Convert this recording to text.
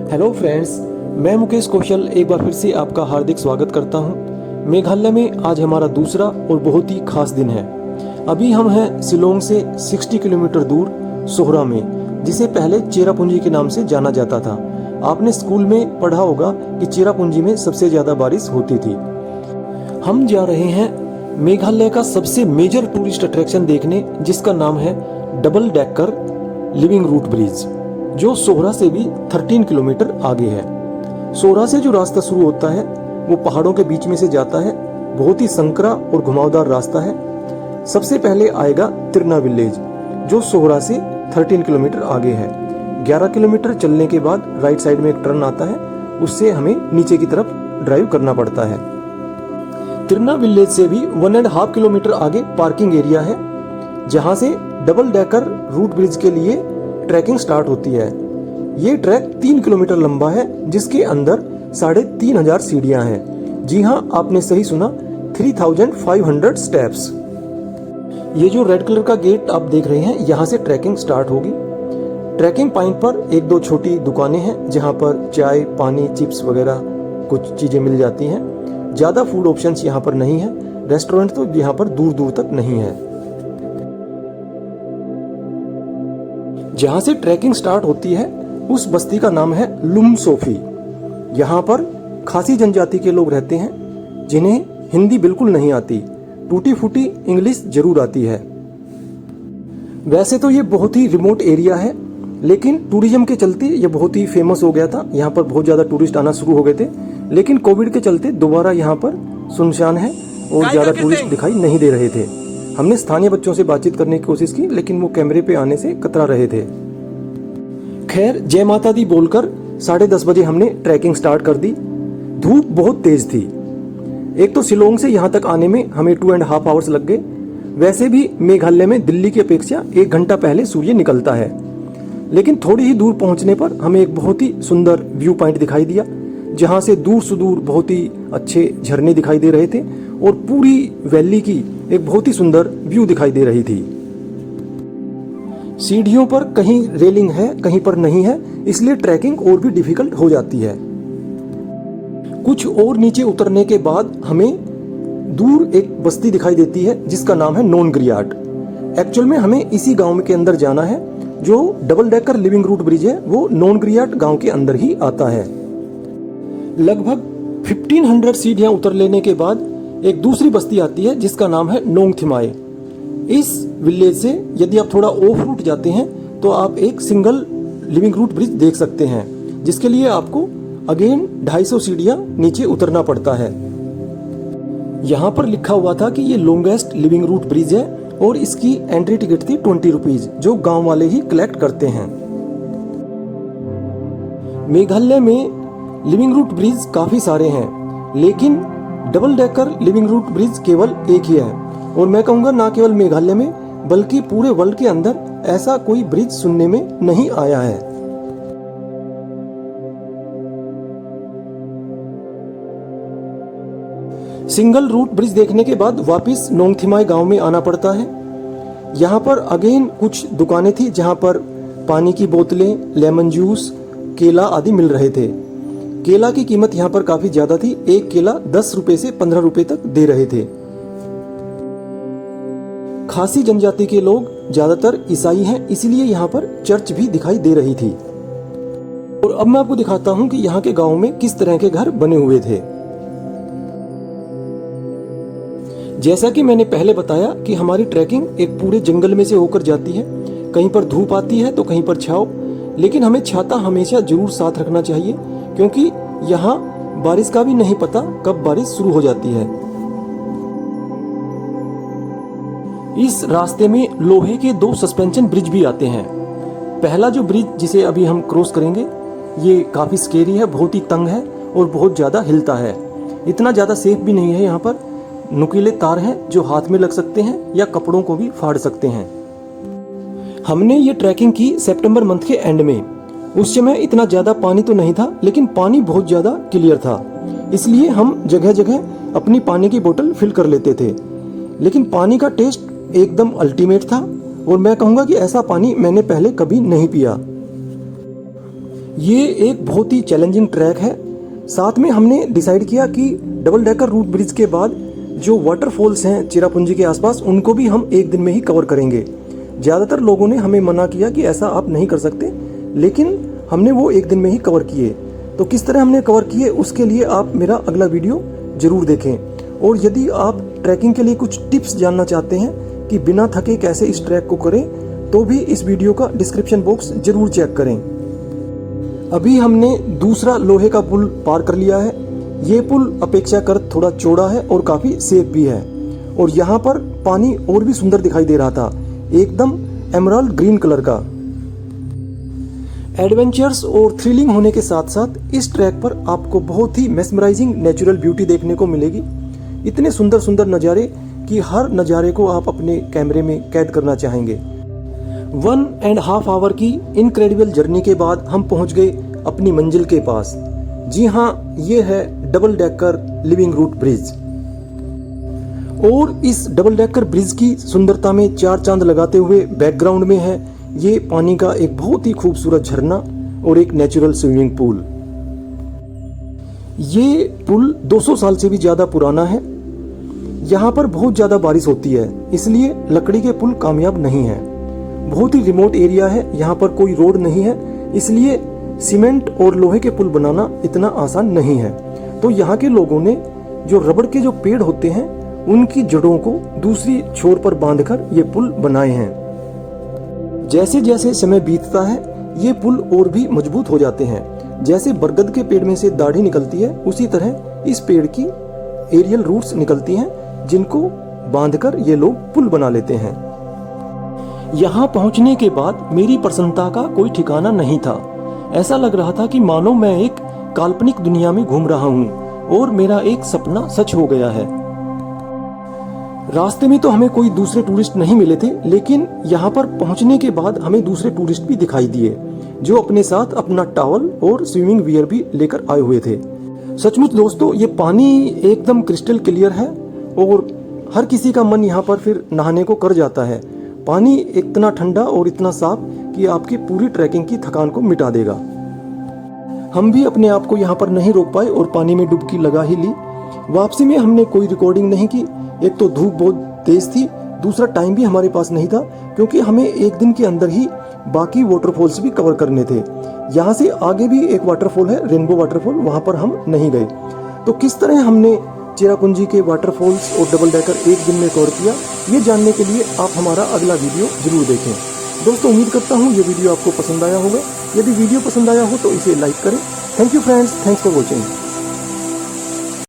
Hello friends, मैं मुकेश कौशल एक बार फिर से आपका हार्दिक स्वागत करता हूं। मेघालय में आज हमारा दूसरा और बहुत ही खास दिन है। अभी हम हैं शिलोंग से 60 किलोमीटर दूर सोहरा में, जिसे पहले चेरापूंजी के नाम से जाना जाता था। आपने स्कूल में पढ़ा होगा कि चेरापूंजी में सबसे ज़्यादा बारिश होती थी। हम जा रहे हैं मेघालय का सबसे मेजर टूरिस्ट अट्रैक्शन देखने, जिसका नाम है double decker living root bridge, जो सोहरा से भी 13 किलोमीटर आगे है। सोहरा से जो रास्ता शुरू होता है वो पहाड़ों के बीच में से जाता है। बहुत ही संकरा और घुमावदार रास्ता है। सबसे पहले आएगा तिरना विलेज, जो सोहरा से 13 किलोमीटर आगे है। 11 किलोमीटर चलने के बाद राइट साइड में एक टर्न आता है, उससे हमें नीचे की तरफ ड्राइव करना पड़ता है। तिरना विलेज से भी 1.5 किलोमीटर आगे पार्किंग एरिया है, जहां से डबल डेकर रूट ब्रिज के लिए ट्रैकिंग स्टार्ट होती है। ये ट्रैक 3 किलोमीटर लंबा है, जिसके अंदर 3500 सीढ़ियां हैं। जी हाँ, आपने सही सुना, 3500 स्टेप्स। ये जो रेड कलर का गेट आप देख रहे हैं, यहाँ से ट्रैकिंग स्टार्ट होगी। ट्रैकिंग पॉइंट पर 1-2 छोटी दुकानें हैं, जहाँ पर चाय, पानी, चिप्स वगैरह कुछ चीजें मिल जाती हैं। ज्यादा फूड ऑप्शंस यहाँ पर नहीं है। रेस्टोरेंट तो यहाँ पर दूर दूर तक नहीं है। जहाँ से ट्रैकिंग स्टार्ट होती है उस बस्ती का नाम है लुम सोफी। यहाँ पर खासी जनजाति के लोग रहते हैं, जिन्हें हिंदी बिल्कुल नहीं आती। टूटी फूटी इंग्लिश जरूर आती है। वैसे तो ये बहुत ही रिमोट एरिया है, लेकिन टूरिज्म के चलते ये बहुत ही फेमस हो गया था। यहाँ पर बहुत ज्यादा टूरिस्ट आना शुरू हो गए थे, लेकिन कोविड के चलते दोबारा यहाँ पर सुनसान है और ज्यादा टूरिस्ट दिखाई नहीं दे रहे थे। हमने स्थानीय बच्चों से बातचीत करने की कोशिश की, लेकिन वो कैमरे पे आने से कतरा रहे थे। खैर, जय माता दी बोलकर 10:30 बजे हमने ट्रैकिंग स्टार्ट कर दी। धूप बहुत तेज थी। एक तो शिलोंग से यहाँ तक आने में हमें 2.5 आवर्स लग गए। वैसे भी मेघालय में दिल्ली की अपेक्षा 1 घंटा पहले सूर्य निकलता है, लेकिन थोड़ी ही दूर पहुंचने पर हमें एक बहुत ही सुंदर व्यू पॉइंट दिखाई दिया, जहां से दूर सुदूर बहुत ही अच्छे झरने दिखाई दे रहे थे और पूरी वैली की एक बहुत ही सुंदर व्यू दिखाई दे रही थी। सीढ़ियों पर कहीं रेलिंग है, कहीं पर नहीं है, इसलिए ट्रैकिंग और भी डिफिकल्ट हो जाती है। कुछ और नीचे उतरने के बाद हमें दूर एक बस्ती दिखाई देती है, जिसका नाम है नोनग्रियाट। एक्चुअल में हमें इसी गांव के अंदर जाना है। जो double decker living root bridge है वो नोनग्रियाट गांव के अंदर ही आता है। लगभग 1500 सीढ़ियां उतर लेने के बाद एक दूसरी बस्ती आती है, जिसका नाम है नोंगथिमाई। इस विलेज से यदि आप थोड़ा ऑफ रूट जाते हैं तो आप एक सिंगल लिविंग रूट ब्रिज देख सकते हैं, जिसके लिए आपको अगेन 250 सीढ़ियां नीचे उतरना पड़ता है। यहाँ पर लिखा हुआ था कि ये लॉन्गेस्ट लिविंग रूट ब्रिज है और इसकी एंट्री टिकट थी 20 रुपीज, जो गांव वाले ही कलेक्ट करते हैं। मेघालय में लिविंग रूट ब्रिज काफी सारे हैं, लेकिन double decker living root bridge केवल एक ही है। और मैं कहूँगा ना केवल मेघालय में, बल्कि पूरे वर्ल्ड के अंदर ऐसा कोई ब्रिज सुनने में नहीं आया है। सिंगल रूट ब्रिज देखने के बाद वापस नोंगथिमाई गांव में आना पड़ता है। यहाँ पर अगेन कुछ दुकानें थी, जहाँ पर पानी की बोतलें, लेमन जूस, केला आदि मिल रहे थे। केला की कीमत यहाँ पर काफी ज्यादा थी। एक केला 10 रुपए से 15 रुपए तक दे रहे थे। खासी जनजाति के लोग ज्यादातर ईसाई हैं, इसलिए यहाँ पर चर्च भी दिखाई दे रही थी। और अब मैं आपको दिखाता हूँ कि यहाँ के गांव में किस तरह के घर बने हुए थे। जैसा कि मैंने पहले बताया कि हमारी ट्रैकिंग एक पूरे जंगल में से होकर जाती है। कहीं पर धूप आती है तो कहीं पर छाव, लेकिन हमें छाता हमेशा जरूर साथ रखना चाहिए, क्योंकि यहाँ बारिश का भी नहीं पता कब बारिश शुरू हो जाती है। इस रास्ते में लोहे के 2 सस्पेंशन ब्रिज भी आते हैं। पहला जो ब्रिज जिसे अभी हम क्रॉस करेंगे, ये काफी स्केरी है, बहुत ही तंग है और बहुत ज्यादा हिलता है। इतना ज्यादा सेफ भी नहीं है। यहाँ पर नुकीले तार हैं जो हाथ में लग सकते हैं या कपड़ों को भी फाड़ सकते हैं। हमने ये ट्रैकिंग की सितंबर मंथ के एंड में। उस समय इतना ज्यादा पानी तो नहीं था, लेकिन पानी बहुत ज्यादा क्लियर था, इसलिए हम जगह जगह अपनी पानी की बोतल फिल कर लेते थे। लेकिन पानी का टेस्ट एकदम अल्टीमेट था और मैं कहूँगा कि ऐसा पानी मैंने पहले कभी नहीं पिया। ये एक बहुत ही चैलेंजिंग ट्रैक है। साथ में हमने डिसाइड किया कि डबल डेकर रूट ब्रिज के बाद जो वाटरफॉल्स हैं चेरापूंजी के आसपास, उनको भी हम एक दिन में ही कवर करेंगे। ज़्यादातर लोगों ने हमें मना किया कि ऐसा आप नहीं कर सकते, लेकिन हमने वो एक दिन में ही कवर किए। तो किस तरह हमने कवर किए उसके लिए आप मेरा अगला वीडियो ज़रूर देखें। और यदि आप ट्रैकिंग के लिए कुछ टिप्स जानना चाहते हैं कि बिना थके कैसे इस ट्रैक को करें, तो भी इस वीडियो का डिस्क्रिप्शन बॉक्स ज़रूर चेक करें। अभी हमने दूसरा लोहे का पुल पार कर लिया है। ये पुल अपेक्षाकृत थोड़ा चौड़ा है और काफ़ी सेफ भी है। और यहाँ पर पानी और भी सुंदर दिखाई दे रहा था, एकदम एमराल्ड ग्रीन कलर का। एडवेंचर्स और थ्रिलिंग होने के साथ साथ इस ट्रैक पर आपको बहुत ही मेस्मराइजिंग नेचुरल ब्यूटी देखने को मिलेगी। इतने सुंदर सुंदर नज़ारे कि हर नज़ारे को आप अपने कैमरे में कैद करना चाहेंगे। 1.5 आवर की इनक्रेडिबल जर्नी के बाद हम पहुंच गए अपनी मंजिल के पास। जी हाँ, ये है double decker living root bridge. और इस डबल डेकर ब्रिज की सुंदरता में चार चांद लगाते हुए बैकग्राउंड में है ये पानी का एक बहुत ही खूबसूरत झरना और एक नेचुरल स्विमिंग पूल। ये पुल 200 साल से भी ज्यादा पुराना है। यहाँ पर बहुत ज्यादा बारिश होती है, इसलिए लकड़ी के पुल कामयाब नहीं है। बहुत ही रिमोट एरिया है, यहाँ पर कोई रोड नहीं है, इसलिए सीमेंट और लोहे के पुल बनाना इतना आसान नहीं है। तो यहाँ के लोगों ने जो रबड़ के जो पेड़ होते हैं उनकी जड़ों को दूसरी छोर पर बांधकर ये पुल बनाए हैं। जैसे जैसे समय बीतता है ये पुल और भी मजबूत हो जाते हैं। जैसे बरगद के पेड़ में से दाढ़ी निकलती है, उसी तरह इस पेड़ की एरियल रूट्स निकलती हैं, जिनको बांधकर ये लोग पुल बना लेते हैं। यहाँ पहुँचने के बाद मेरी प्रसन्नता का कोई ठिकाना नहीं था। ऐसा लग रहा था कि मानो मैं एक काल्पनिक दुनिया में घूम रहा हूँ और मेरा एक सपना सच हो गया है। रास्ते में तो हमें कोई दूसरे टूरिस्ट नहीं मिले थे, लेकिन यहाँ पर पहुँचने के बाद हमें दूसरे टूरिस्ट भी दिखाई दिए, जो अपने साथ अपना टॉवल और स्विमिंग वियर भी लेकर आए हुए थे। सचमुच दोस्तों, ये पानी एकदम क्रिस्टल क्लियर है और हर किसी का मन यहाँ पर फिर नहाने को कर जाता है। पानी इतना ठंडा और इतना साफ कि आपकी पूरी ट्रैकिंग की थकान को मिटा देगा। हम भी अपने आप को यहाँ पर नहीं रोक पाए और पानी में डुबकी लगा ही ली। वापसी में हमने कोई रिकॉर्डिंग नहीं की। एक तो धूप बहुत तेज थी, दूसरा टाइम भी हमारे पास नहीं था, क्योंकि हमें एक दिन के अंदर ही बाकी वाटरफॉल्स भी कवर करने थे। यहाँ से आगे भी एक वाटरफॉल है, रेनबो वाटरफॉल, वहाँ पर हम नहीं गए। तो किस तरह हमने चेरापूंजी के वाटरफॉल्स और डबल डेकर एक दिन में कवर किया, ये जानने के लिए आप हमारा अगला वीडियो जरूर देखें। दोस्तों, उम्मीद करता हूँ ये वीडियो आपको पसंद आया होगा। यदि वीडियो पसंद आया हो तो इसे लाइक करें। Thank you friends, thanks for watching.